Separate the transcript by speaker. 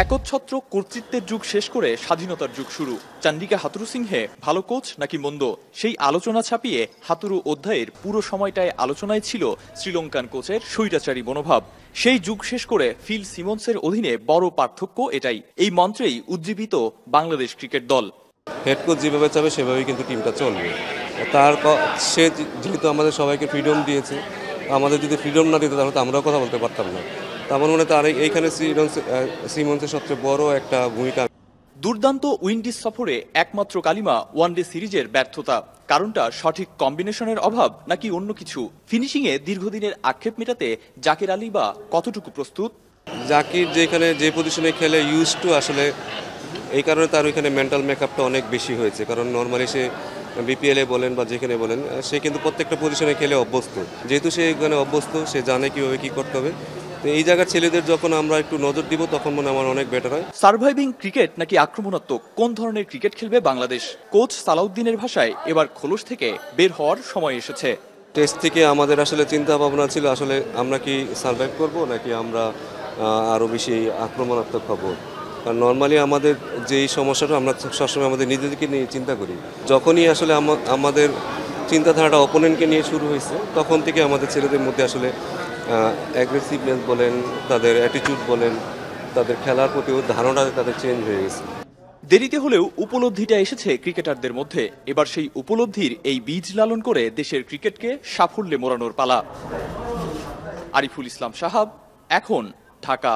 Speaker 1: একচ্ছত্র কর্তৃত্বের যুগ শেষ করে স্বাধীনতার যুগ শুরু। চান্ডিকা হাথুরু সিংহে ভালো কোচ নাকি মন্দ, সেই আলোচনা ছাপিয়ে হাথুরু অধ্যায়ের পুরো সময়টায় আলোচনায় ছিল শ্রীলঙ্কান কোচের স্বৈরাচারী মনোভাব। সেই যুগ শেষ করে ফিল সিমন্সের অধীনে বড় পার্থক্য এটাই। এই মন্ত্রেই উজ্জীবিত বাংলাদেশ ক্রিকেট দল।
Speaker 2: হেড কোচ যেভাবে চাবে সেভাবেই কিন্তু টিমটা চলবে। সে যেহেতু আমাদের সবাইকে ফ্রিডম দিয়েছে, আমাদের যদি ফ্রিডম না দিত তাহলে তো আমরাও কথা বলতে পারতাম না। আমার মনে হয় তার এইখানে সিমন্সের সবচেয়ে বড় একটা ভূমিকা।
Speaker 1: দুর্দান্ত উইন্ডিজ সফরে একমাত্র কালিমা ওয়ানডে সিরিজের ব্যর্থতা। কারণটা সঠিক কম্বিনেশনের অভাব নাকি অন্য কিছু? ফিনিশিংয়ে দীর্ঘদিনের আক্ষেপ মেটাতে জাকের আলী বা কতটুকু প্রস্তুত?
Speaker 2: জাকির যেখানে যে পজিশনে খেলে ইউজ টু আসলে, এই কারণে তার ওইখানে মেন্টাল মেকআপটা অনেক বেশি হয়েছে। কারণ নর্মালি সে বিপিএলে বলেন বা যেখানে বলেন, সে কিন্তু প্রত্যেকটা পজিশনে খেলে অভ্যস্ত। যেহেতু সে এখানে অভ্যস্ত, সে জানে কীভাবে কী করতে হবে। তো এই জায়গার ছেলেদের যখন আমরা একটু নজর দিব তখন মনে আমার অনেক বেটার হয়।
Speaker 1: সার্ভাইভিং ক্রিকেট নাকি আক্রমণাত্মক, কোন ধরনের ক্রিকেট খেলবে বাংলাদেশ? কোচ সালাউদ্দিনের ভাষায় এবার খোলস থেকে বের হওয়ার সময় এসেছে।
Speaker 2: টেস্ট থেকে আমাদের আসলে চিন্তা ভাবনা ছিল আসলে আমরা কি সার্ভাইভ করব নাকি আমরা আরও বেশি আক্রমণাত্মক হব। কারণ নর্মালি আমাদের যেই সমস্যাটা, আমরা সবসময় আমাদের নিজেদেরকে নিয়ে চিন্তা করি। যখনই আসলে আমাদের চিন্তাধারাটা অপোনেন্টকে নিয়ে শুরু হয়েছে, তখন থেকে আমাদের ছেলেদের মধ্যে আসলে অ্যাগ্রেসিভনেস বলেন, তাদের অ্যাটিটিউড বলেন, তাদের খেলার প্রতি ধারণা তাদের চেঞ্জ হয়ে গেছে।
Speaker 1: দেরিতে হলেও উপলব্ধিটা এসেছে ক্রিকেটারদের মধ্যে। এবার সেই উপলব্ধির এই বীজ লালন করে দেশের ক্রিকেটকে সাফল্যে মোড়ানোর পালা। আরিফুল ইসলাম সাহাব, এখন, ঢাকা।